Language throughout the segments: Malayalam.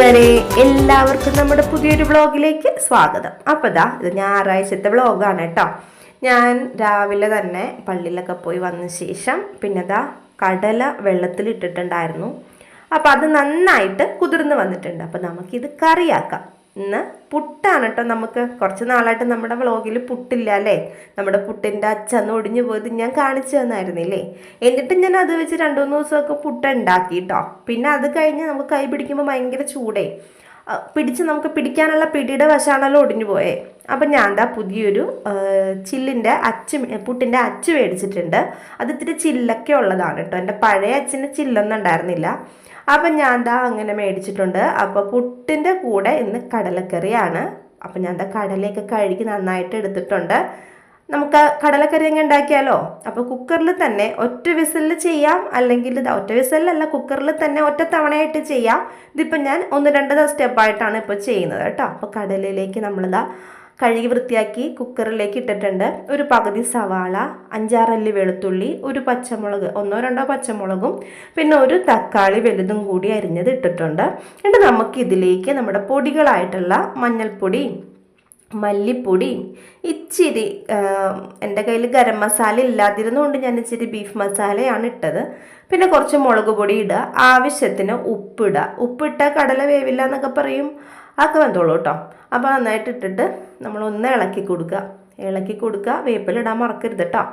കൂട്ടുകാരെ, എല്ലാവർക്കും നമ്മുടെ പുതിയൊരു വ്ളോഗിലേക്ക് സ്വാഗതം. അപ്പോൾ ഇത് ഞായറാഴ്ചത്തെ വ്ളോഗാണ് കേട്ടോ. ഞാൻ രാവിലെ തന്നെ പള്ളിയിലൊക്കെ പോയി വന്ന ശേഷം പിന്നെ കടല വെള്ളത്തിലിട്ടിട്ടുണ്ടായിരുന്നു. അപ്പോൾ അത് നന്നായിട്ട് കുതിർന്ന് വന്നിട്ടുണ്ട്. അപ്പോൾ നമുക്കിത് കറിയാക്കാം. ഇന്ന് പുട്ടാണ് കേട്ടോ. നമുക്ക് കുറച്ച് നാളായിട്ട് നമ്മുടെ വ്ളോഗിൽ പുട്ടില്ല അല്ലേ. നമ്മുടെ പുട്ടിൻ്റെ അച്ചന്ന് ഒടിഞ്ഞു പോയത് ഞാൻ കാണിച്ചു തന്നായിരുന്നില്ലേ. എന്നിട്ട് ഞാൻ അത് വെച്ച് 2-3 ദിവസമൊക്കെ പുട്ട് ഉണ്ടാക്കി കേട്ടോ. പിന്നെ അത് കഴിഞ്ഞ് നമുക്ക് കൈ പിടിക്കുമ്പോൾ ഭയങ്കര ചൂടേ നമുക്ക് പിടിക്കാനുള്ള പിടിയുടെ വശാണല്ലോ ഒടിഞ്ഞു പോയേ. അപ്പം ഞാൻ പുതിയൊരു ചില്ലിൻ്റെ പുട്ടിൻ്റെ അച്ച് മേടിച്ചിട്ടുണ്ട്. അത് ഇത്തിരി ചില്ലൊക്കെ ഉള്ളതാണ് കേട്ടോ. എൻ്റെ പഴയ അച്ചിന് ചില്ലൊന്നും ഉണ്ടായിരുന്നില്ല. അപ്പം ഞാൻ അങ്ങനെ മേടിച്ചിട്ടുണ്ട്. അപ്പോൾ പുട്ടിൻ്റെ കൂടെ ഇന്ന് കടലക്കറിയാണ്. അപ്പം ഞാൻ കടലയൊക്കെ കഴുകി നന്നായിട്ട് എടുത്തിട്ടുണ്ട്. നമുക്ക് കടലക്കറി എങ്ങനെ ഉണ്ടാക്കിയാലോ. അപ്പോൾ കുക്കറിൽ തന്നെ ഒറ്റ വിസിലിൽ ചെയ്യാം, അല്ലെങ്കിൽ ഒറ്റ വിസിലല്ല, കുക്കറിൽ തന്നെ ഒറ്റ തവണയായിട്ട് ചെയ്യാം. ഇതിപ്പോൾ ഞാൻ 1-2 സ്റ്റെപ്പായിട്ടാണ് ഇപ്പോൾ ചെയ്യുന്നത് കേട്ടോ. അപ്പോൾ കടലയിലേക്ക് നമ്മളിതാ കഴുകി വൃത്തിയാക്കി കുക്കറിലേക്ക് ഇട്ടിട്ടുണ്ട്. ഒരു പകുതി സവാള, 5-6 അല്ലി വെളുത്തുള്ളി, ഒരു പച്ചമുളക്, 1-2 പച്ചമുളകും, പിന്നെ ഒരു തക്കാളി വലുതും കൂടി അരിഞ്ഞത് ഇട്ടിട്ടുണ്ട്. എന്നിട്ട് നമുക്ക് ഇതിലേക്ക് നമ്മുടെ പൊടികളായിട്ടുള്ള മഞ്ഞൾപ്പൊടി, മല്ലിപ്പൊടി, ഇച്ചിരി എൻ്റെ കയ്യിൽ ഗരം മസാല ഇല്ലാതിരുന്നുകൊണ്ട് ഞാൻ ഇച്ചിരി ബീഫ് മസാലയാണ് ഇട്ടത്. പിന്നെ കുറച്ച് മുളക് പൊടി ഇടുക, ആവശ്യത്തിന് ഉപ്പിടുക. ഉപ്പിട്ട കടല വേവില്ല എന്നൊക്കെ പറയും, അതൊക്കെ വന്നോളൂ കേട്ടോ. അപ്പോൾ നന്നായിട്ട് ഇട്ടിട്ട് നമ്മളൊന്ന് ഇളക്കി കൊടുക്കുക. വേപ്പില ഇടാൻ മറക്കരുത് കേട്ടോ.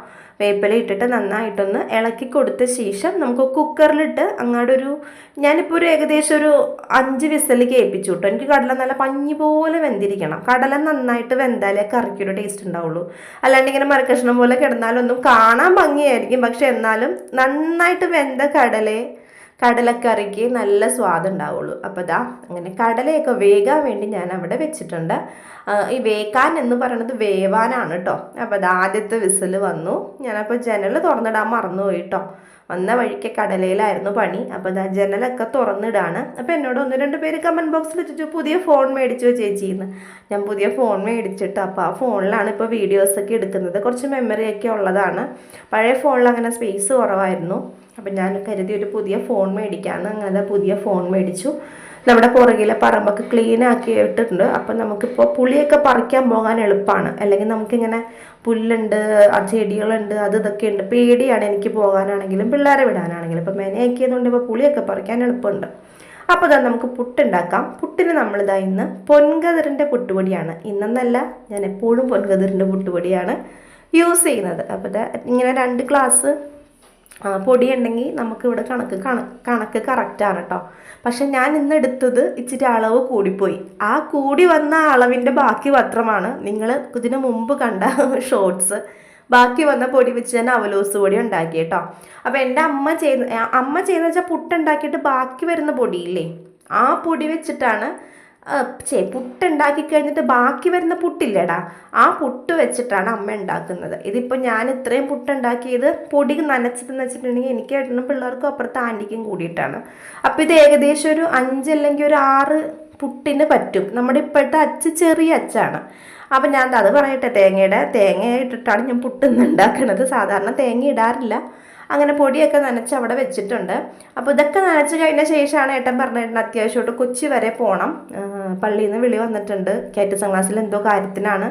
വേപ്പില ഇട്ടിട്ട് നന്നായിട്ടൊന്ന് ഇളക്കി കൊടുത്ത ശേഷം നമുക്ക് കുക്കറിലിട്ട് ഞാനിപ്പോൾ ഒരു ഏകദേശം ഒരു 5 വിസിൽ കേൾപ്പിച്ചു കേട്ടോ. എനിക്ക് കടല നല്ല പഞ്ഞി പോലെ വെന്തിരിക്കണം. കടല നന്നായിട്ട് വെന്താലേ കറിക്കൊരു ടേസ്റ്റ് ഉണ്ടാവുള്ളൂ. അല്ലാണ്ട് ഇങ്ങനെ മരക്കഷ്ണം പോലെ കിടന്നാലൊന്നും കാണാൻ ഭംഗിയായിരിക്കും, പക്ഷെ എന്നാലും നന്നായിട്ട് വെന്ത കടലക്കറിക്ക് നല്ല സ്വാദ് ഉണ്ടാവുള്ളൂ. അപ്പോൾ അങ്ങനെ കടലയൊക്കെ വേകാൻ വേണ്ടി ഞാൻ അവിടെ വെച്ചിട്ടുണ്ട്. ഈ വേക്കാൻ എന്ന് പറയുന്നത് വേവാനാണ് കേട്ടോ. അപ്പോൾ ആദ്യത്തെ വിസിൽ വന്നു. ഞാനപ്പോൾ ജനൽ തുറന്നിടാൻ മറന്നുപോയി കേട്ടോ. വന്ന വഴിക്ക് കടലയിലായിരുന്നു പണി. അപ്പോൾ ജനലൊക്കെ തുറന്നിടാണ്. അപ്പോൾ എന്നോട് 1-2 പേര് കമൻറ്റ് ബോക്സിൽ വെച്ചിട്ട് പുതിയ ഫോൺ മേടിച്ചോ ചേച്ചിന്ന്. ഞാൻ പുതിയ ഫോൺ മേടിച്ചിട്ട് അപ്പോൾ ആ ഫോണിലാണ് ഇപ്പോൾ വീഡിയോസൊക്കെ എടുക്കുന്നത്. കുറച്ച് മെമ്മറിയൊക്കെ ഉള്ളതാണ്. പഴയ ഫോണിൽ അങ്ങനെ സ്പേസ് കുറവായിരുന്നു. അപ്പം ഞാൻ കരുതി ഒരു പുതിയ ഫോൺ മേടിക്കാമെന്ന്. അങ്ങനെ പുതിയ ഫോൺ മേടിച്ചു. നമ്മുടെ പുറകിലെ പറമ്പൊക്കെ ക്ലീൻ ആക്കി ഇട്ടിട്ടുണ്ട്. അപ്പം നമുക്കിപ്പോൾ പുളിയൊക്കെ പറിക്കാൻ പോകാൻ എളുപ്പമാണ്. അല്ലെങ്കിൽ നമുക്കിങ്ങനെ പുല്ലുണ്ട്, ചെടികളുണ്ട്, ഇതൊക്കെ ഉണ്ട്. പേടിയാണ് എനിക്ക് പോകാനാണെങ്കിലും പിള്ളേരെ വിടാനാണെങ്കിലും. ഇപ്പം മെനയാക്കിയതുകൊണ്ട് ഇപ്പോൾ പുളിയൊക്കെ പറിക്കാൻ എളുപ്പമുണ്ട്. അപ്പോൾ നമുക്ക് പുട്ടുണ്ടാക്കാം. പുട്ടിന് ഇന്ന് പൊൻകതിറിൻ്റെ പുട്ടുപൊടിയാണ്. ഇന്നെന്നല്ല, ഞാൻ എപ്പോഴും പൊൻകതിറിൻ്റെ പുട്ടുപൊടിയാണ് യൂസ് ചെയ്യുന്നത്. അപ്പോൾ ഇങ്ങനെ 2 ഗ്ലാസ് പൊടി ഉണ്ടെങ്കിൽ നമുക്കിവിടെ കണക്ക് കറക്റ്റാണ് കേട്ടോ. പക്ഷെ ഞാൻ ഇന്ന് എടുത്തത് ഇച്ചിരി അളവ് കൂടിപ്പോയി. ആ കൂടി വന്ന അളവിൻ്റെ ബാക്കി പത്രമാണ് നിങ്ങൾ ഇതിന് മുമ്പ് കണ്ട ഷോർട്സ്. ബാക്കി വന്ന പൊടി വെച്ച് ഞാൻ അവലോസ് പൊടി ഉണ്ടാക്കി കേട്ടോ. അപ്പോൾ എൻ്റെ അമ്മ ചെയ്യുന്ന വെച്ചാൽ പുട്ടുണ്ടാക്കിയിട്ട് ബാക്കി വരുന്ന പൊടിയില്ലേ, ആ പൊടി വെച്ചിട്ടാണ് പുട്ടുണ്ടാക്കി കഴിഞ്ഞിട്ട് ബാക്കി വരുന്ന പുട്ടില്ലേടാ, ആ പുട്ട് വെച്ചിട്ടാണ് അമ്മ ഉണ്ടാക്കുന്നത്. ഇതിപ്പോൾ ഞാൻ ഇത്രയും പുട്ടുണ്ടാക്കിയത് പൊടി നനച്ചതെന്ന് വെച്ചിട്ടുണ്ടെങ്കിൽ എനിക്ക് ഏട്ടനും പിള്ളേർക്കും അപ്പുറത്ത് ആൻറ്റിക്കും കൂടിയിട്ടാണ്. അപ്പോൾ ഇത് ഏകദേശം ഒരു 5 അല്ലെങ്കിൽ ഒരു 6 പുട്ടിന് പറ്റും. നമ്മുടെ ഇപ്പോഴത്തെ അച്ച് ചെറിയ അച്ചാണ്. അപ്പം ഞാൻ അത് പറയട്ടെ, തേങ്ങ ഇട്ടിട്ടാണ് ഞാൻ പുട്ടിന്ന് ഉണ്ടാക്കുന്നത്. സാധാരണ തേങ്ങ ഇടാറില്ല. അങ്ങനെ പൊടിയൊക്കെ നനച്ച് അവിടെ വെച്ചിട്ടുണ്ട്. അപ്പോൾ ഇതൊക്കെ നനച്ച് കഴിഞ്ഞ ശേഷമാണ് ഏട്ടൻ പറഞ്ഞിട്ടുണ്ട് അത്യാവശ്യമായിട്ട് കൊച്ചി വരെ പോകണം. പള്ളിയിൽ നിന്ന് വിളി വന്നിട്ടുണ്ട്. KTSM ക്ലാസ്സിൽ എന്തോ കാര്യത്തിനാണ്,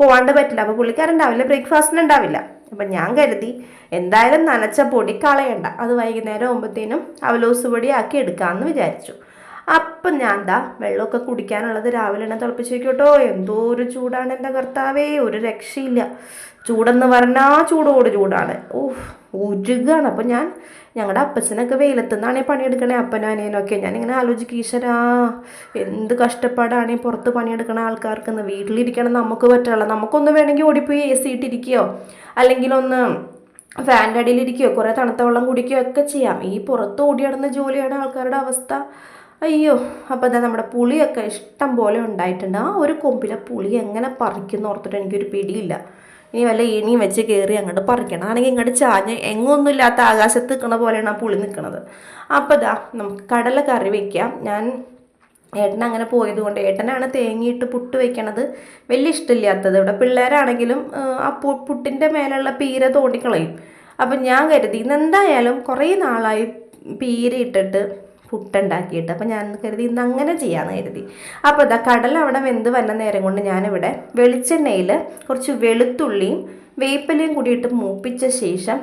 പോകാണ്ട് പറ്റില്ല. അപ്പോൾ പുള്ളിക്കാരൻ രാവിലെ ബ്രേക്ക്ഫാസ്റ്റിന് ഉണ്ടാവില്ല. അപ്പം ഞാൻ കരുതി എന്തായാലും നനച്ച പൊടി കളയണ്ട, അത് വൈകുന്നേരം ആകുമ്പോഴത്തേനും അവലോസ് പൊടി ആക്കി എടുക്കാമെന്ന് വിചാരിച്ചു. അപ്പം ഞാൻ വെള്ളമൊക്കെ കുടിക്കാനുള്ളത് രാവിലെ തന്നെ തിളപ്പിച്ച് വയ്ക്കോട്ടോ. എന്തോ ഒരു ചൂടാണ് എൻ്റെ കർത്താവേ, ഒരു രക്ഷയില്ല. ചൂടെന്ന് പറഞ്ഞാൽ ചൂടാണ്. ഉരുകാണ്. അപ്പം ഞങ്ങളുടെ അപ്പച്ചനൊക്കെ വെയിലത്തുനിന്നാണേ പണിയെടുക്കണേ, അപ്പനും അനിയനൊക്കെ. ഞാനിങ്ങനെ ആലോചിക്കും, ഈശ്വരാ എന്ത് കഷ്ടപ്പാടാണ് ഈ പുറത്ത് പണിയെടുക്കണ ആൾക്കാർക്കെന്ന്. വീട്ടിലിരിക്കണം നമുക്ക് പറ്റില്ല. നമുക്കൊന്ന് വേണമെങ്കിൽ ഓടിപ്പോയി AC ഇട്ടിരിക്കുകയോ അല്ലെങ്കിൽ ഒന്ന് ഫാനിൻ്റെ അടിയിലിരിക്കുകയോ കുറേ തണുത്ത വെള്ളം കുടിക്കുകയോ ഒക്കെ ചെയ്യാം. ഈ പുറത്ത് ഓടിയിടുന്ന ജോലിയാണ് ആൾക്കാരുടെ അവസ്ഥ. അയ്യോ. അപ്പോൾ നമ്മുടെ പുളിയൊക്കെ ഇഷ്ടം പോലെ ഉണ്ടായിട്ടുണ്ട്. ആ ഒരു കൊമ്പിലെ പുളി എങ്ങനെ പറിക്കുന്നു ഓർത്തിട്ട് എനിക്കൊരു പിടിയില്ല. ഇനി വല്ല ഏണിയും വെച്ച് കയറി അങ്ങോട്ട് പറിക്കണം. ആണെങ്കിൽ ഇങ്ങോട്ട് ചാഞ്ഞ് എങ്ങൊന്നും ഇല്ലാത്ത ആകാശത്ത് നിൽക്കണ പോലെയാണ് ആ പുളി നിൽക്കുന്നത്. അപ്പോൾ നമുക്ക് കടല കറി വയ്ക്കാം. ഞാൻ ഏട്ടൻ അങ്ങനെ പോയതുകൊണ്ട്, ഏട്ടനാണ് തേങ്ങയിട്ട് പുട്ട് വയ്ക്കണത് വലിയ ഇഷ്ടമില്ലാത്തത്. ഇവിടെ പിള്ളേരാണെങ്കിലും ആ പുട്ടിൻ്റെ മേലുള്ള പീര തോണ്ടിക്കളയും. അപ്പം ഞാൻ കരുതി ഇന്നെന്തായാലും കുറേ നാളായി പീര ഇട്ടിട്ട് പുട്ടുണ്ടാക്കിയിട്ട്. അപ്പോൾ ഞാൻ കരുതി ഇന്ന് അങ്ങനെ ചെയ്യാമെന്ന് കരുതി. അപ്പോൾ ഇതാ കടല അവിടെ വെന്ത് വന്ന നേരം കൊണ്ട് ഞാനിവിടെ വെളിച്ചെണ്ണയിൽ കുറച്ച് വെളുത്തുള്ളിയും വേപ്പിലയും കൂടി ഇട്ട് മൂപ്പിച്ച ശേഷം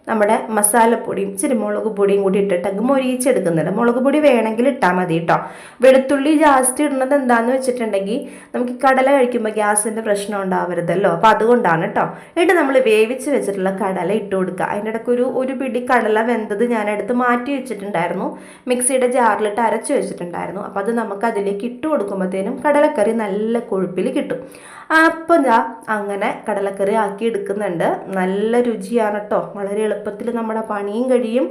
നമ്മുടെ മസാലപ്പൊടിയും ഇച്ചിരി മുളക് പൊടിയും കൂടി ഇട്ടിട്ട് അങ്ങ് മൊരിയിച്ചെടുക്കുന്നുണ്ട്. മുളക് പൊടി വേണമെങ്കിൽ ഇട്ടാൽ മതി കേട്ടോ. വെളുത്തുള്ളി ജാസ്തി ഇടുന്നത് എന്താണെന്ന് വെച്ചിട്ടുണ്ടെങ്കിൽ നമുക്ക് കടല കഴിക്കുമ്പോൾ ഗ്യാസിൻ്റെ പ്രശ്നം ഉണ്ടാവരുതല്ലോ, അപ്പോൾ അതുകൊണ്ടാണ് കേട്ടോ. എന്നിട്ട് നമ്മൾ വേവിച്ച് വെച്ചിട്ടുള്ള കടല ഇട്ട് കൊടുക്കുക. അതിൻ്റെ ഇടയ്ക്ക് ഒരു പിടി കടല വെന്തത് ഞാനെടുത്ത് മാറ്റി വെച്ചിട്ടുണ്ടായിരുന്നു, മിക്സിയുടെ ജാറിലിട്ട് അരച്ച് വെച്ചിട്ടുണ്ടായിരുന്നു. അപ്പോൾ അത് നമുക്ക് അതിലേക്ക് ഇട്ട് കൊടുക്കുമ്പോഴത്തേനും കടലക്കറി നല്ല കൊഴുപ്പിൽ കിട്ടും. അപ്പം ഞാൻ അങ്ങനെ കടലക്കറി ആക്കി എടുക്കുന്നുണ്ട്. നല്ല രുചിയാണ് കേട്ടോ. വളരെ എളുപ്പത്തിൽ നമ്മുടെ പണിയും കഴിയും,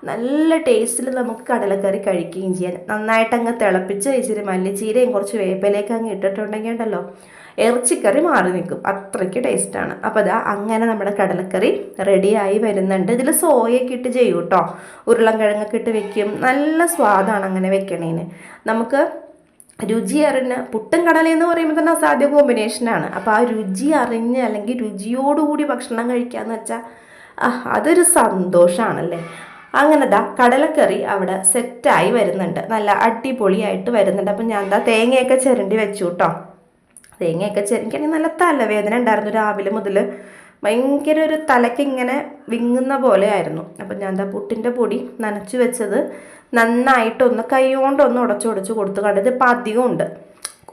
നല്ല ടേസ്റ്റിൽ നമുക്ക് കടലക്കറി കഴിക്കുകയും ചെയ്യാം. നന്നായിട്ട് അങ്ങ് തിളപ്പിച്ച് ഇച്ചിരി മല്ലിച്ചീരയും കുറച്ച് വേപ്പിലേക്ക് അങ്ങ് ഇട്ടിട്ടുണ്ടെങ്കിൽ ഉണ്ടല്ലോ ഇറച്ചിക്കറി മാറി നിൽക്കും, അത്രയ്ക്ക് ടേസ്റ്റാണ്. അപ്പോൾ അതാ അങ്ങനെ നമ്മുടെ കടലക്കറി റെഡിയായി വരുന്നുണ്ട്. ഇതിൽ സോയൊക്കെ ഇട്ട് ചെയ്യും കേട്ടോ, ഉരുളൻ കിഴങ്ങൊക്കെ ഇട്ട് വെക്കും. നല്ല സ്വാദാണ് അങ്ങനെ വെക്കണേന്. നമുക്ക് രുചി അറിഞ്ഞ് പുട്ടും കടലയെന്ന് പറയുമ്പോൾ തന്നെ അസാധ്യ കോമ്പിനേഷനാണ്. അപ്പോൾ ആ രുചി അറിഞ്ഞ് അല്ലെങ്കിൽ രുചിയോടുകൂടി ഭക്ഷണം കഴിക്കാന്ന് വെച്ചാൽ അതൊരു സന്തോഷമാണല്ലേ. അങ്ങനെ ദാ കടലക്കറി അവിടെ സെറ്റായി വരുന്നുണ്ട്, നല്ല അടിപൊളിയായിട്ട് വരുന്നുണ്ട്. അപ്പം ഞാൻ എന്താ തേങ്ങയൊക്കെ ചിരണ്ടി വെച്ചു കേട്ടോ. തേങ്ങയൊക്കെ ചിരണ്ടിയാണെങ്കിൽ നല്ല തലവേദന ഉണ്ടായിരുന്നു രാവിലെ മുതൽ, ഭയങ്കര ഒരു തലയ്ക്ക് ഇങ്ങനെ വിങ്ങുന്ന പോലെ ആയിരുന്നു. അപ്പം ഞാൻ എന്താ പുട്ടിൻ്റെ പൊടി നനച്ച് വെച്ചത് നന്നായിട്ടൊന്ന് കൈ കൊണ്ടൊന്ന് ഉടച്ച് കൊടുത്ത് കണ്ടത്. ഇപ്പം അധികം ഉണ്ട്,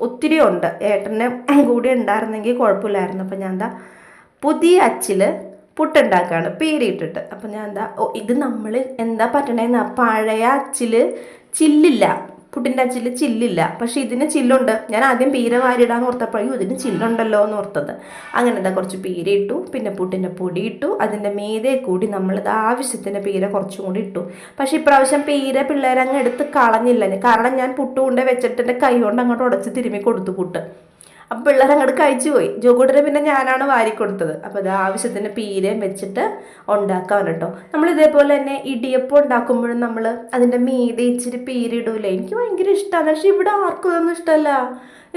ഒത്തിരി ഉണ്ട്. ഏട്ടന് കൂടി ഉണ്ടായിരുന്നെങ്കിൽ കുഴപ്പമില്ലായിരുന്നു. അപ്പം ഞാൻ എന്താ പുതിയ അച്ചിൽ പുട്ടുണ്ടാക്കുകയാണ് പീരിയിട്ടിട്ട്. അപ്പം ഞാൻ എന്താ ഇത് നമ്മൾ എന്താ പറ്റണേന്ന്, പഴയ അച്ചിൽ ചില്ലില്ല, പുട്ടിൻ്റെ അച്ചിൽ ചില്ലില്ല, പക്ഷേ ഇതിന് ചില്ലുണ്ട്. ഞാൻ ആദ്യം പീര വാരിയിടാന്ന് ഓർത്തപ്പോഴും ഇതിന് ചില്ലുണ്ടല്ലോ എന്ന് ഓർത്തത്. അങ്ങനെ എന്താ കുറച്ച് പീര ഇട്ടു, പിന്നെ പുട്ടിൻ്റെ പൊടി ഇട്ടു, അതിൻ്റെ മീതെ കൂടി നമ്മളിത് ആവശ്യത്തിന് പീര കുറച്ചും കൂടി ഇട്ടു. പക്ഷേ ഇപ്രാവശ്യം പീര പിള്ളേരങ്ങ് എടുത്ത് കളഞ്ഞില്ല, കാരണം ഞാൻ പുട്ട് കൊണ്ട് വെച്ചിട്ട് എൻ്റെ കൈ കൊണ്ട് അങ്ങോട്ട് ഉടച്ച് തിരുമ്മി കൊടുത്തു പുട്ട്. അപ്പം പിള്ളേർ അങ്ങോട്ട് കഴിച്ചു പോയി. ജോക്കൂട്ടിന് പിന്നെ ഞാനാണ് വാരിക്കൊടുത്തത്. അപ്പോൾ അത് ആവശ്യത്തിന് പീരയും വെച്ചിട്ട് ഉണ്ടാക്കാൻ കേട്ടോ. നമ്മൾ ഇതേപോലെ തന്നെ ഇടിയപ്പം ഉണ്ടാക്കുമ്പോഴും നമ്മൾ അതിൻ്റെ മീതെ ഇച്ചിരി പീര ഇടൂലേ, എനിക്ക് ഭയങ്കര ഇഷ്ടമാണ്. പക്ഷെ ഇവിടെ ആർക്കും ഇതൊന്നും ഇഷ്ടമല്ല,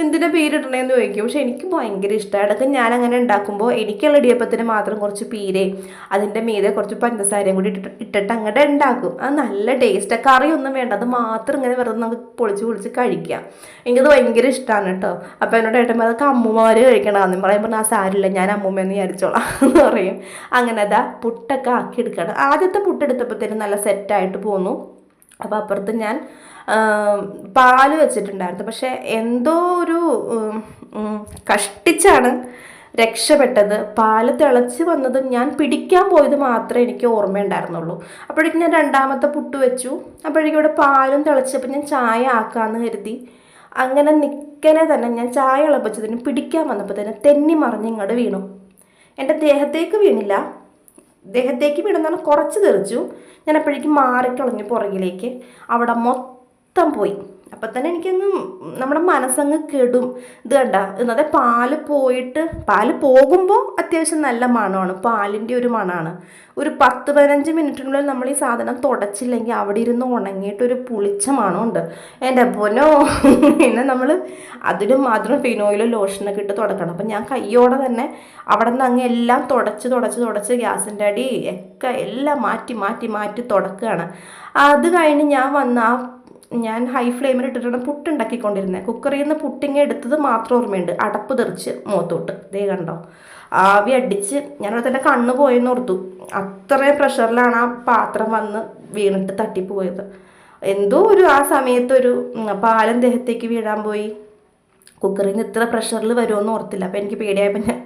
എന്തിനാ പീരിടണേന്ന് ചോദിക്കും. പക്ഷെ എനിക്ക് ഭയങ്കര ഇഷ്ടമാണ്. ഇടയ്ക്ക് ഞാനങ്ങനെ ഉണ്ടാക്കുമ്പോൾ എനിക്കുള്ള ഇടിയപ്പത്തിന് മാത്രം കുറച്ച് പീരയും അതിൻ്റെ മീതെ കുറച്ച് പഞ്ചസാരയും കൂടി ഇട്ടിട്ട് അങ്ങോട്ട് ഉണ്ടാക്കും. അത് നല്ല ടേസ്റ്റ്. കറിയൊന്നും വേണ്ട, അത് മാത്രം ഇങ്ങനെ വെറുതെ നമുക്ക് പൊളിച്ച് കഴിക്കാം. എനിക്കത് ഭയങ്കര ഇഷ്ടമാണ് കേട്ടോ. അപ്പോൾ എന്നോട് ഏട്ടൻ അതൊക്കെ അമ്മമാർ കഴിക്കണമെന്ന് പറയുമ്പോൾ ആ സാരില്ല, ഞാൻ അമ്മൂമ്മയെന്ന് വിചാരിച്ചോളാം എന്ന് പറയും. അങ്ങനെ അതാ പുട്ടൊക്കെ ആക്കി എടുക്കണം. ആദ്യത്തെ പുട്ടെടുത്തപ്പോഴത്തേനും നല്ല സെറ്റായിട്ട് പോന്നു. അപ്പോൾ അപ്പുറത്ത് ഞാൻ പാല് വെച്ചിട്ടുണ്ടായിരുന്നു. പക്ഷേ എന്തോ ഒരു കഷ്ടിച്ചാണ് രക്ഷപ്പെട്ടത്. പാല് തിളച്ച് വന്നതും ഞാൻ പിടിക്കാൻ പോയത് മാത്രമേ എനിക്ക് ഓർമ്മയുണ്ടായിരുന്നുള്ളൂ. അപ്പോഴേക്കും ഞാൻ രണ്ടാമത്തെ പുട്ട് വെച്ചു. അപ്പോഴേക്കും ഇവിടെ പാലും തിളച്ചപ്പോൾ ഞാൻ ചായ ആക്കാമെന്ന് കരുതി അങ്ങനെ നിൽക്കനെ തന്നെ ഞാൻ ചായ ഇളപ്പിച്ചതിന് പിടിക്കാൻ വന്നപ്പോൾ തന്നെ തെന്നി മറിഞ്ഞ് ഇങ്ങോട്ട് വീണു. എൻ്റെ ദേഹത്തേക്ക് വീണില്ല, ദേഹത്തേക്ക് വീണെന്നാണ് കുറച്ച് തെറിച്ചു. ഞാൻ അപ്പോഴേക്കും മാറിക്കളഞ്ഞു പുറകിലേക്ക്, അവിടെ മൊത്തം പോയി. അപ്പം തന്നെ എനിക്കങ്ങ് നമ്മുടെ മനസ്സങ്ങ് കെടും. ഇത് കണ്ട ഇന്നത്തെ പാല് പോയിട്ട്, പാല് പോകുമ്പോൾ അത്യാവശ്യം നല്ല മണമാണ്, പാലിൻ്റെ ഒരു മണമാണ്. ഒരു 10-15 മിനിറ്റിനുള്ളിൽ നമ്മൾ ഈ സാധനം തുടച്ചില്ലെങ്കിൽ അവിടെ ഇരുന്ന് ഉണങ്ങിയിട്ടൊരു പുളിച്ച മണമുണ്ട് എൻ്റെ പൊന്നോ. പിന്നെ നമ്മൾ അതിനും മാത്രം ഫിനോയിലോ ലോഷനൊക്കെ ഇട്ട് തുടക്കണം. അപ്പം ഞാൻ കയ്യോടെ തന്നെ അവിടെ നിന്ന് അങ്ങ് എല്ലാം തുടച്ച് ഗ്യാസിൻ്റെ അടി ഒക്കെ എല്ലാം മാറ്റി തുടക്കുകയാണ്. അത് കഴിഞ്ഞ് ഞാൻ ഹൈ ഫ്ലെയിമിൽ ഇട്ടിട്ടാണ് പുട്ടുണ്ടാക്കിക്കൊണ്ടിരുന്നത്. കുക്കറിൽ നിന്ന് പുട്ടിങ്ങ എടുത്തത് മാത്രം ഓർമ്മയുണ്ട്. അടപ്പ് തെറിച്ച് മുഖത്തോട്ട് ദേ കണ്ടോ, ആവി അടിച്ച് ഞാനവിടെ തന്നെ കണ്ണ് പോയെന്ന് ഓർത്തു. അത്രയും പ്രഷറിലാണ് ആ പാത്രം വന്ന് വീണിട്ട് തട്ടിപ്പോയത്. എന്തോ ആ സമയത്തൊരു പാലം ദേഹത്തേക്ക് വീഴാൻ പോയി. കുക്കറിൽ നിന്ന് ഇത്ര പ്രഷറിൽ വരുമെന്ന് ഓർത്തില്ല. അപ്പോൾ എനിക്ക് പേടിയായപ്പോൾ ഞാൻ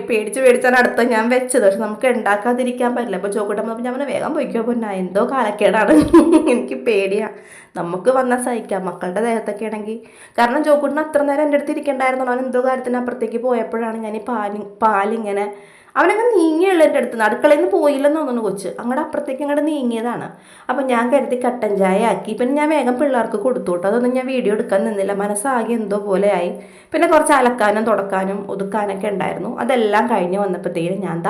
പേടിച്ചാണ് അടുത്ത ഞാൻ വെച്ചത്. പക്ഷെ നമുക്ക് ഉണ്ടാക്കാതിരിക്കാൻ പറ്റില്ല. അപ്പോൾ ചോക്കൂട്ടപ്പോൾ ഞാൻ വേഗം പോയിക്കോ പൊന്നാ, എന്തോ കാലക്കേടാണ്. എനിക്ക് പേടിയാണ്. നമുക്ക് വന്നാൽ സഹിക്കാം, മക്കളുടെ ദേഹത്തൊക്കെ ആണെങ്കിൽ. കാരണം ചോക്കൂട്ടിന് അത്ര നേരം എൻ്റെ അടുത്ത് ഇരിക്കണ്ടായിരുന്നുള്ളൂ. അവൻ എന്തോ കാര്യത്തിന് അപ്പുറത്തേക്ക് പോയപ്പോഴാണ് ഞാൻ ഈ പാലിങ്ങനെ അവനങ്ങ് നീങ്ങിയുള്ള എൻ്റെ അടുത്ത് നിന്ന്, അടുക്കളയിൽ നിന്ന് പോയില്ലെന്ന് തോന്നുന്നു കൊച്ച്, അങ്ങോട്ട് അപ്പുറത്തേക്ക് അങ്ങോട്ട് നീങ്ങിയതാണ്. അപ്പം ഞാൻ കരുതി കട്ടൻ ചായ ആക്കി. പിന്നെ ഞാൻ വേഗം പിള്ളേർക്ക് കൊടുത്തു കേട്ടോ. അതൊന്നും ഞാൻ വീഡിയോ എടുക്കാൻ നിന്നില്ല, മനസ്സാകെ എന്തോ പോലെ ആയി. പിന്നെ കുറച്ച് അലക്കാനും തുടക്കാനും ഒതുക്കാനൊക്കെ ഉണ്ടായിരുന്നു. അതെല്ലാം കഴിഞ്ഞ് വന്നപ്പോഴത്തേക്കും ഞാൻ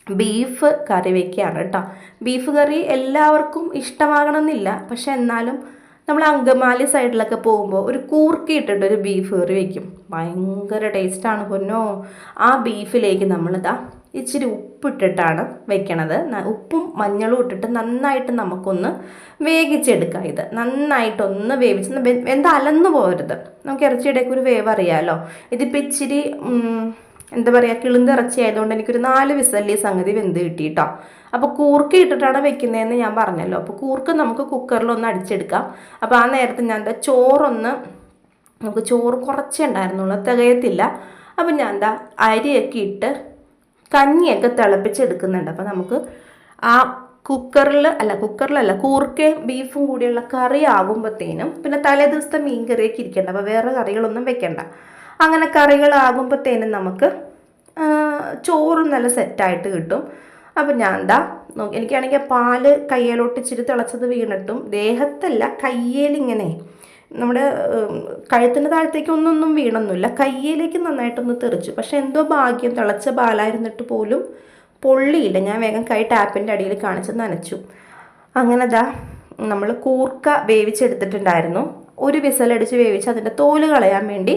ബീഫ് കറി വയ്ക്കുകയാണ് കേട്ടോ. ബീഫ് കറി എല്ലാവർക്കും ഇഷ്ടമാകണമെന്നില്ല, പക്ഷെ എന്നാലും നമ്മൾ അങ്കമാലി സൈഡിലൊക്കെ പോകുമ്പോൾ ഒരു കൂർക്കി ഇട്ടിട്ട് ഒരു ബീഫ് കറി വയ്ക്കും, ഭയങ്കര ടേസ്റ്റാണ് പൊന്നോ. ആ ബീഫിലേക്ക് നമ്മളിതാ ഇച്ചിരി ഉപ്പിട്ടിട്ടാണ് വെക്കണത്. ഉപ്പും മഞ്ഞളും ഇട്ടിട്ട് നന്നായിട്ട് നമുക്കൊന്ന് വേവിച്ചെടുക്കാം. ഇത് നന്നായിട്ടൊന്ന് വേവിച്ച് എന്താ അലന്നു പോകരുത്. നമുക്ക് ഇറച്ചിയുടെയൊക്കെ ഒരു വേവ് അറിയാമല്ലോ. ഇതിപ്പോൾ ഇച്ചിരി എന്താ പറയുക, കിളുന്ത് ഇറച്ചി ആയതുകൊണ്ട് എനിക്കൊരു 4 വിസലിൽ സംഗതി വെന്ത് കിട്ടി കേട്ടോ. അപ്പോൾ കൂർക്ക ഇട്ടിട്ടാണ് വെക്കുന്നതെന്ന് ഞാൻ പറഞ്ഞല്ലോ. അപ്പോൾ കൂർക്ക നമുക്ക് കുക്കറിലൊന്ന് അടിച്ചെടുക്കാം. അപ്പോൾ ആ നേരത്തെ ഞാൻ ചോറൊന്ന്, നമുക്ക് ചോറ് കുറച്ചേ ഉണ്ടായിരുന്നുള്ളൂ, തികയത്തില്ല. അപ്പം ഞാൻ എന്താ അരിയൊക്കെ ഇട്ട് കഞ്ഞിയൊക്കെ തിളപ്പിച്ചെടുക്കുന്നുണ്ട്. അപ്പോൾ നമുക്ക് ആ കുക്കറിലല്ല കൂർക്കയും ബീഫും കൂടിയുള്ള കറി ആകുമ്പോഴത്തേനും, പിന്നെ തലേ ദിവസത്തെ മീൻ കറിയൊക്കെ ഇരിക്കണ്ട, അപ്പോൾ വേറെ കറികളൊന്നും വെക്കണ്ട. അങ്ങനെ കറികളാകുമ്പോഴത്തേനും നമുക്ക് ചോറും നല്ല സെറ്റായിട്ട് കിട്ടും. അപ്പം ഞാൻ എന്താ എനിക്കാണെങ്കിൽ പാല് കയ്യിലോട്ട് ഇച്ചിരി തിളച്ചത് വീണിട്ടും ദേഹത്തല്ല, കയ്യേലിങ്ങനെ നമ്മുടെ കഴുത്തിൻ്റെ താഴത്തേക്ക് ഒന്നൊന്നും വീണൊന്നുമില്ല, കയ്യിലേക്ക് നന്നായിട്ടൊന്ന് തെറിച്ചു. പക്ഷെ എന്തോ ഭാഗ്യം, തിളച്ച പാലായിരുന്നിട്ട് പോലും പൊള്ളിയില്ല. ഞാൻ വേഗം കൈ ടാപ്പിൻ്റെ അടിയിൽ കാണിച്ച് നനച്ചു. അങ്ങനെ നമ്മൾ കൂർക്ക വേവിച്ചെടുത്തിട്ടുണ്ടായിരുന്നു. 1 വിസലടിച്ച് വേവിച്ച് അതിൻ്റെ തോല് കളയാൻ വേണ്ടി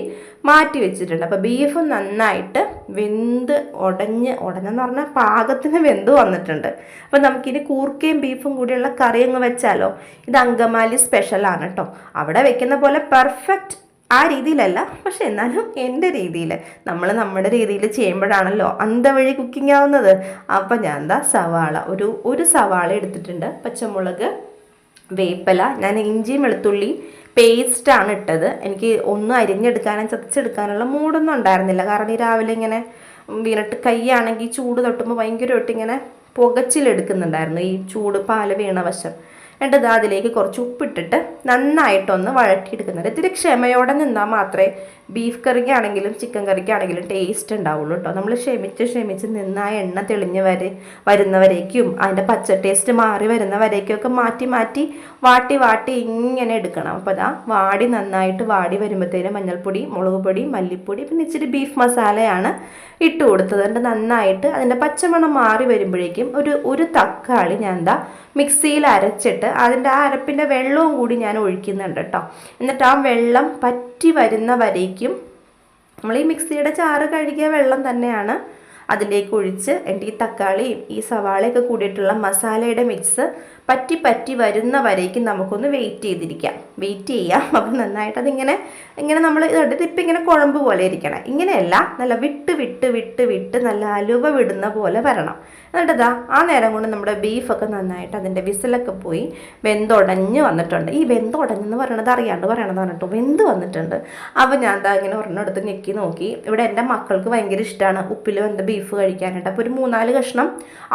മാറ്റി വെച്ചിട്ടുണ്ട്. അപ്പോൾ ബീഫ് നന്നായിട്ട് വെന്ത് ഉടഞ്ഞെന്ന് പറഞ്ഞാൽ പാകത്തിന് വെന്ത് വന്നിട്ടുണ്ട്. അപ്പോൾ നമുക്കിനി കൂർക്കയും ബീഫും കൂടിയുള്ള കറി അങ്ങ് വെച്ചാലോ. ഇത് അങ്കമാലി സ്പെഷ്യലാണ് കേട്ടോ. അവിടെ വെക്കുന്ന പോലെ പെർഫെക്റ്റ് ആ രീതിയിലല്ല, പക്ഷെ എന്നാലും എൻ്റെ രീതിയിൽ, നമ്മൾ നമ്മുടെ രീതിയിൽ ചെയ്യുമ്പോഴാണല്ലോ അന്തവഴി കുക്കിംഗ് ആവുന്നത്. അപ്പം ഞാൻ സവാള ഒരു സവാള എടുത്തിട്ടുണ്ട്, പച്ചമുളക്, വേപ്പില, ഞാൻ ഇഞ്ചി വെളുത്തുള്ളി പേസ്റ്റാണ് ഇട്ടത്. എനിക്ക് ഒന്നും അരിഞ്ഞെടുക്കാനും ചതച്ചെടുക്കാനുള്ള മൂടൊന്നും ഉണ്ടായിരുന്നില്ല. കാരണം ഈ രാവിലെ ഇങ്ങനെ വീണിട്ട് കൈയാണെങ്കിൽ ചൂട് തട്ടുമ്പോൾ ഭയങ്കരമായിട്ട് ഇങ്ങനെ പുകച്ചിലെടുക്കുന്നുണ്ടായിരുന്നു, ഈ ചൂട് പാല് വീണ വശം. എന്നിട്ട് അതിലേക്ക് കുറച്ച് ഉപ്പിട്ടിട്ട് നന്നായിട്ടൊന്ന് വഴറ്റിയെടുക്കുന്നുണ്ട്. ഇത്തിരി ക്ഷമയോടെ നിന്നാൽ മാത്രമേ ബീഫ് കറിക്കാണെങ്കിലും ചിക്കൻ കറിക്കാണെങ്കിലും ടേസ്റ്റ് ഉണ്ടാവുള്ളൂ കേട്ടോ. നമ്മൾ ക്ഷമിച്ച് നിന്ന് ആ എണ്ണ തെളിഞ്ഞ് വരുന്നവരേക്കും അതിൻ്റെ പച്ച ടേസ്റ്റ് മാറി വരുന്നവരേക്കൊക്കെ മാറ്റി വാട്ടി ഇങ്ങനെ എടുക്കണം. അപ്പോൾ നന്നായിട്ട് വാടി വരുമ്പോഴത്തേനും മഞ്ഞൾപ്പൊടി, മുളക് പൊടി, മല്ലിപ്പൊടി, പിന്നെ ഇച്ചിരി ബീഫ് മസാലയാണ് ഇട്ട് കൊടുത്തത്. എന്നിട്ട് നന്നായിട്ട് അതിൻ്റെ പച്ചമണം മാറി വരുമ്പോഴേക്കും ഒരു തക്കാളി ഞാൻ മിക്സിയിൽ അരച്ചിട്ട് അതിൻ്റെ ആ അരപ്പിൻ്റെ വെള്ളവും കൂടി ഞാൻ ഒഴിക്കുന്നുണ്ട് കേട്ടോ. എന്നിട്ട് ആ വെള്ളം പറ്റി വരുന്ന വരേക്കും നമ്മൾ ഈ മിക്സിയുടെ ചാറ് കഴുകിയ വെള്ളം തന്നെയാണ് അതിലേക്ക് ഒഴിച്ച് എൻ്റെ ഈ തക്കാളിയും ഈ സവാളയൊക്കെ കൂടിയിട്ടുള്ള മസാലയുടെ മിക്സ് പറ്റി വരുന്ന വരേക്കും നമുക്കൊന്ന് വെയിറ്റ് ചെയ്യാം. അപ്പം നന്നായിട്ട് അതിങ്ങനെ നമ്മൾ ഇട്ടിട്ട് ഇപ്പം ഇങ്ങനെ കുഴമ്പ് പോലെ ഇരിക്കണം. ഇങ്ങനെയല്ല, നല്ല വിട്ട് നല്ല അലുവ വിടുന്ന പോലെ വരണം. എന്നിട്ട് ആ നേരം കൊണ്ട് നമ്മുടെ ബീഫൊക്കെ നന്നായിട്ട് അതിൻ്റെ വിസിലൊക്കെ പോയി വെന്തുടഞ്ഞ് വന്നിട്ടുണ്ട്. ഈ വെന്തുടഞ്ഞെന്ന് പറയണത് അറിയാണ്ട് പറയണതാണ് കേട്ടോ, വെന്ത് വന്നിട്ടുണ്ട്. അപ്പോൾ ഞാൻ ഇങ്ങനെ ഒരെണ്ണെടുത്ത് ഞെക്കി നോക്കി. ഇവിടെ എൻ്റെ മക്കൾക്ക് ഭയങ്കര ഇഷ്ടമാണ് ഉപ്പിൽ വെന്ത ബീഫ് കഴിക്കാനായിട്ട്. അപ്പോൾ ഒരു 3-4 കഷ്ണം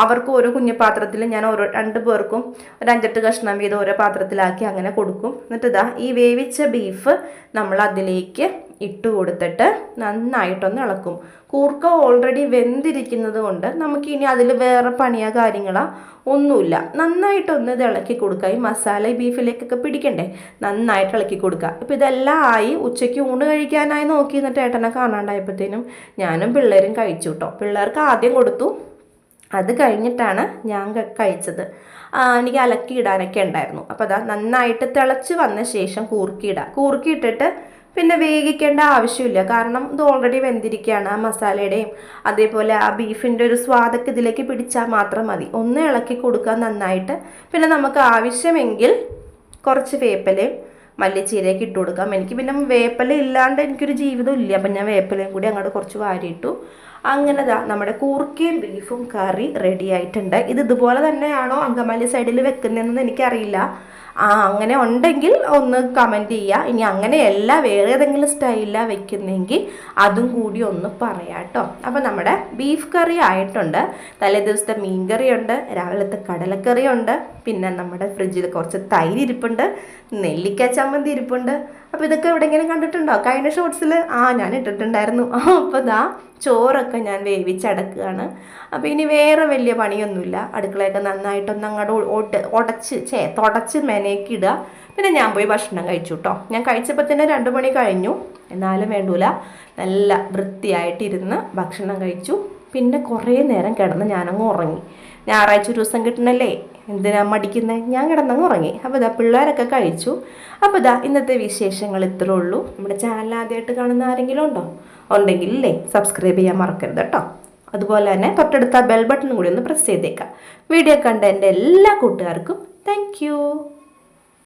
അവർക്ക് ഓരോ കുഞ്ഞു പാത്രത്തിൽ, ഞാൻ 2 പേർക്കും ഒരു 5-8 കഷ്ണം വീതം ഓരോ പാത്രത്തിലാക്കി അങ്ങനെ കൊടുക്കും. എന്നിട്ട് ഈ വേവിച്ച ബീഫ് നമ്മൾ അതിലേക്ക് ഇട്ട് കൊടുത്തിട്ട് നന്നായിട്ടൊന്ന് ഇളക്കും. കൂർക്ക ഓൾറെഡി വെന്തിരിക്കുന്നത് കൊണ്ട് നമുക്കിനി അതിൽ വേറെ പണിയോ കാര്യങ്ങളോ ഒന്നുമില്ല. നന്നായിട്ടൊന്ന് ഇത് ഇളക്കി കൊടുക്കുക. ഈ മസാല ഈ ബീഫിലേക്കൊക്കെ പിടിക്കണ്ടേ, നന്നായിട്ട് ഇളക്കി കൊടുക്കുക. ഇപ്പം ഇതെല്ലാം ആയി. ഉച്ചയ്ക്ക് ഊണ് കഴിക്കാനായി നോക്കി എന്നിട്ട് ഏട്ടനെ കാണാണ്ടായപ്പോഴത്തേനും ഞാനും പിള്ളേരും കഴിച്ചു കേട്ടോ. പിള്ളേർക്ക് ആദ്യം കൊടുത്തു, അത് കഴിഞ്ഞിട്ടാണ് ഞാൻ കഴിച്ചത്. എനിക്ക് അലക്കിയിടാനൊക്കെ ഉണ്ടായിരുന്നു. അപ്പോൾ നന്നായിട്ട് തിളച്ച് വന്ന ശേഷം കൂർക്കിയിട്ടിട്ട് പിന്നെ വേവിക്കേണ്ട ആവശ്യമില്ല. കാരണം ഇത് ഓൾറെഡി വെന്തിരിക്കുകയാണ്. ആ മസാലയുടെയും അതേപോലെ ആ ബീഫിൻ്റെ ഒരു സ്വാദൊക്കെ ഇതിലേക്ക് പിടിച്ചാൽ മാത്രം മതി. ഒന്ന് ഇളക്കി കൊടുക്കുക നന്നായിട്ട്. പിന്നെ നമുക്ക് ആവശ്യമെങ്കിൽ കുറച്ച് വേപ്പിലയും മല്ലിച്ചീരയൊക്കെ ഇട്ട് കൊടുക്കാം. എനിക്ക് പിന്നെ വേപ്പില ഇല്ലാണ്ട് എനിക്കൊരു ജീവിതം ഇല്ല. അപ്പം ഞാൻ വേപ്പിലയും കൂടി അങ്ങോട്ട് കുറച്ച് വാരിയിട്ടു. അങ്ങനെ നമ്മുടെ കൂർക്കയും ബീഫും കറി റെഡി ആയിട്ടുണ്ട്. ഇതുപോലെ തന്നെയാണോ അങ്കമാലി സൈഡിൽ വെക്കുന്നതെന്ന് എനിക്കറിയില്ല. അങ്ങനെ ഉണ്ടെങ്കിൽ ഒന്ന് കമൻറ്റ് ചെയ്യുക. ഇനി അങ്ങനെയല്ല വേറെ ഏതെങ്കിലും സ്റ്റൈലാണ് വെക്കുന്നെങ്കിൽ അതും കൂടി ഒന്ന് പറയാം കേട്ടോ. അപ്പോൾ നമ്മുടെ ബീഫ് കറി ആയിട്ടുണ്ട്. തലേ ദിവസത്തെ മീൻ കറിയുണ്ട്, രാവിലത്തെ കടലക്കറിയുണ്ട്, പിന്നെ നമ്മുടെ ഫ്രിഡ്ജിൽ കുറച്ച് തൈര് ഇരിപ്പുണ്ട്, നെല്ലിക്ക ചമ്മന്തി ഇരിപ്പുണ്ട്. അപ്പോൾ ഇതൊക്കെ എവിടെയെങ്കിലും കണ്ടിട്ടുണ്ടോ? കഴിഞ്ഞ ഷോർട്സിൽ ഞാൻ ഇട്ടിട്ടുണ്ടായിരുന്നു. അപ്പോൾ ചോറൊക്കെ ഞാൻ വേവിച്ചടക്കുകയാണ്. അപ്പോൾ ഇനി വേറെ വലിയ പണിയൊന്നുമില്ല. അടുക്കളയൊക്കെ നന്നായിട്ടൊന്ന് അങ്ങോട്ട് തുടച്ച് മെനക്കിടുക. പിന്നെ ഞാൻ പോയി ഭക്ഷണം കഴിച്ചു കേട്ടോ. ഞാൻ കഴിച്ചപ്പോൾ തന്നെ 2 മണി കഴിഞ്ഞു. എന്നാലും വേണ്ടൂല, നല്ല വൃത്തിയായിട്ടിരുന്ന് ഭക്ഷണം കഴിച്ചു. പിന്നെ കുറേ നേരം കിടന്ന് ഞാനങ്ങ് ഉറങ്ങി. ഞായറാഴ്ച ഒരു ദിവസം കിട്ടണല്ലേ, എന്തിനാ മടിക്കുന്നത്? ഞാൻ കിടന്നങ്ങ് ഉറങ്ങി. അപ്പോൾ പിള്ളേരൊക്കെ കഴിച്ചു. അപ്പോൾ ഇന്നത്തെ വിശേഷങ്ങൾ ഇത്രേ ഉള്ളൂ. നമ്മുടെ ചാനൽ ആദ്യമായിട്ട് കാണുന്ന ആരെങ്കിലും ഉണ്ടെങ്കിൽ സബ്സ്ക്രൈബ് ചെയ്യാൻ മറക്കരുത് കേട്ടോ. അതുപോലെ തന്നെ തൊട്ടടുത്ത ബെൽ ബട്ടൺ കൂടി ഒന്ന് പ്രസ് ചെയ്തേക്കാം. വീഡിയോ കണ്ട എൻ്റെ എല്ലാ കൂട്ടുകാർക്കും താങ്ക്